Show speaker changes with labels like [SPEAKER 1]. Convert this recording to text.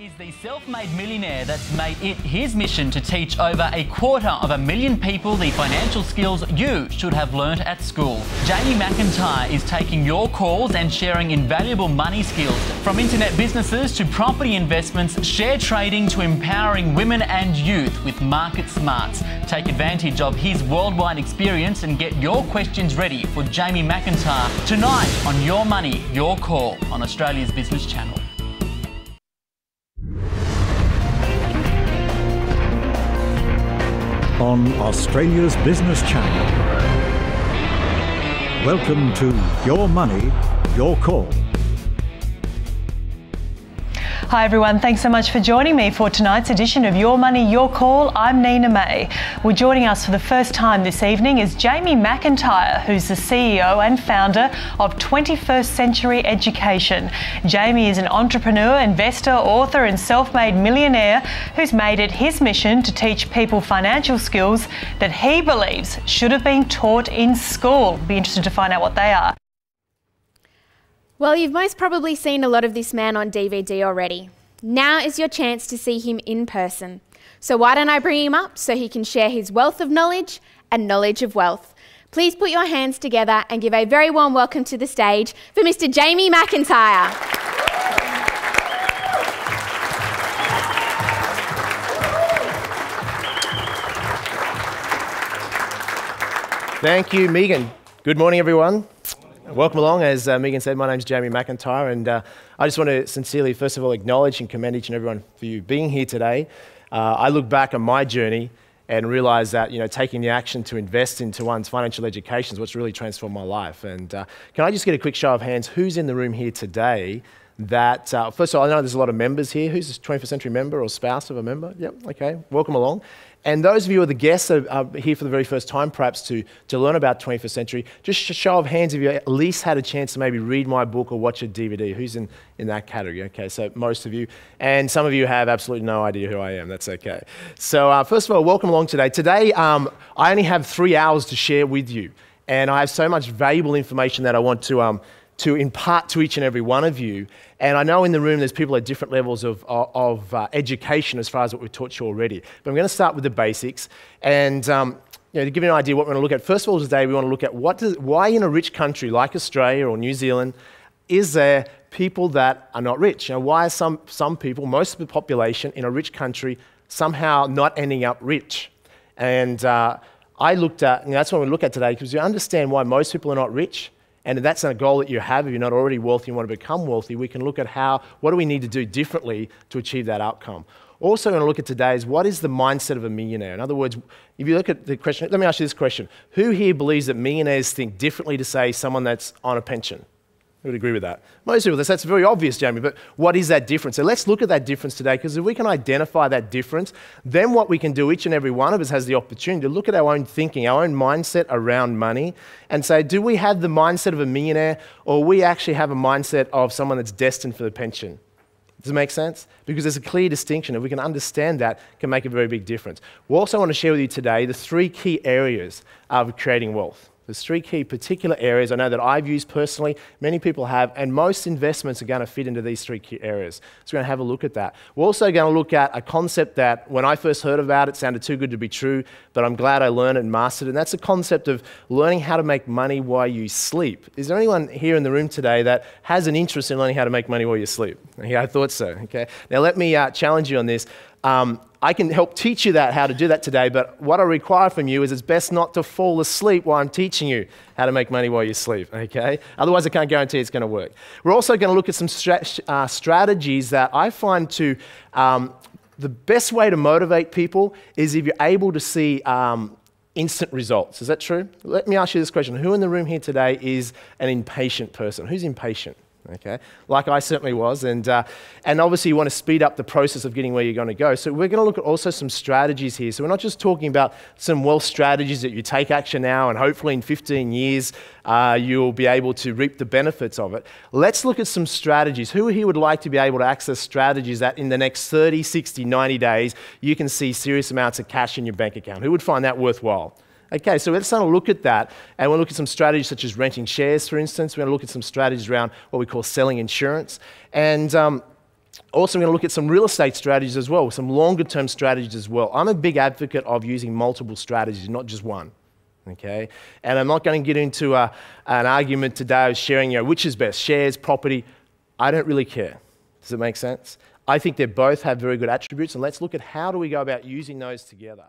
[SPEAKER 1] is the self-made millionaire that's made it his mission to teach over 250,000 people the financial skills you should have learnt at school. Jamie McIntyre is taking your calls and sharing invaluable money skills, from internet businesses to property investments, share trading to empowering women and youth with market smarts. Take advantage of his worldwide experience and get your questions ready for Jamie McIntyre tonight on Your Money, Your Call on Australia's Business Channel.
[SPEAKER 2] On Australia's Business Channel. Welcome to Your Money, Your Call.
[SPEAKER 3] Hi everyone, thanks so much for joining me for tonight's edition of Your Money, Your Call. I'm Nina May. Well, joining us for the first time this evening is Jamie McIntyre, who's the CEO and founder of 21st Century Education. Jamie is an entrepreneur, investor, author and self-made millionaire who's made it his mission to teach people financial skills that he believes should have been taught in school. Be interested to find out what they are.
[SPEAKER 4] Well, you've most probably seen a lot of this man on DVD already. Now is your chance to see him in person. So why don't I bring him up so he can share his wealth of knowledge and knowledge of wealth. Please put your hands together and give a very warm welcome to the stage for Mr. Jamie McIntyre.
[SPEAKER 5] Thank you, Megan. Good morning, everyone. Welcome along. As Megan said, my name's Jamie McIntyre, and I just want to sincerely, first of all, acknowledge and commend each and everyone for you being here today. I look back on my journey and realise that, taking the action to invest into one's financial education is what's really transformed my life. And can I just get a quick show of hands? Who's in the room here today that, first of all, I know there's a lot of members here. Who's a 21st Century member or spouse of a member? Yep, okay, welcome along. And those of you who are the guests that are here for the very first time, perhaps to learn about 21st Century, just a show of hands if you at least had a chance to maybe read my book or watch a DVD. Who's in that category? Okay, so most of you. And some of you have absolutely no idea who I am. That's okay. So first of all, welcome along today. Today, I only have 3 hours to share with you. And I have so much valuable information that I want to impart to each and every one of you. And I know in the room there's people at different levels of education as far as what we've taught you already. But I'm going to start with the basics. And to give you an idea what we're going to look at, first of all today we want to look at why in a rich country like Australia or New Zealand is there people that are not rich? Why are some people, most of the population in a rich country, somehow not ending up rich? And I looked at, and that's what we look at today, because you understand why most people are not rich. And if that's a goal that you have, if you're not already wealthy and want to become wealthy, we can look at what do we need to do differently to achieve that outcome. Also, we're going to look at today is what is the mindset of a millionaire? In other words, if you look at the question, let me ask you this question. Who here believes that millionaires think differently to, say, someone that's on a pension? Who would agree with that? Most people, that's very obvious, Jamie, but what is that difference? So let's look at that difference today, because if we can identify that difference, then what we can do, each and every one of us has the opportunity to look at our own thinking, our own mindset around money, and say, do we have the mindset of a millionaire, or we actually have a mindset of someone that's destined for the pension? Does it make sense? Because there's a clear distinction. If we can understand that, it can make a very big difference. We also want to share with you today the 3 key areas of creating wealth. There's 3 key particular areas I know that I've used personally, many people have, and most investments are going to fit into these 3 key areas. So we're going to have a look at that. We're also going to look at a concept that when I first heard about it sounded too good to be true, but I'm glad I learned it and mastered it, and that's the concept of learning how to make money while you sleep. Is there anyone here in the room today that has an interest in learning how to make money while you sleep? Yeah, I thought so. Okay. Now let me challenge you on this. I can help teach you how to do that today, but what I require from you is it's best not to fall asleep while I'm teaching you how to make money while you sleep, okay? Otherwise, I can't guarantee it's going to work. We're also going to look at some strategies that I find the best way to motivate people is if you're able to see instant results. Is that true? Let me ask you this question. Who in the room here today is an impatient person? Who's impatient? Okay, like I certainly was, and obviously you want to speed up the process of getting where you're going to go. So we're going to look at also some strategies here. So we're not just talking about some wealth strategies that you take action now and hopefully in 15 years you'll be able to reap the benefits of it. Let's look at some strategies. Who here would like to be able to access strategies that in the next 30, 60, 90 days you can see serious amounts of cash in your bank account? Who would find that worthwhile? Okay, so let's have a look at that, and we'll look at some strategies such as renting shares, for instance. We're going to look at some strategies around what we call selling insurance. And Also, we're going to look at some real estate strategies as well, some longer-term strategies as well. I'm a big advocate of using multiple strategies, not just one. Okay, and I'm not going to get into an argument today of sharing, which is best, shares, property. I don't really care. Does it make sense? I think they both have very good attributes, and let's look at how do we go about using those together.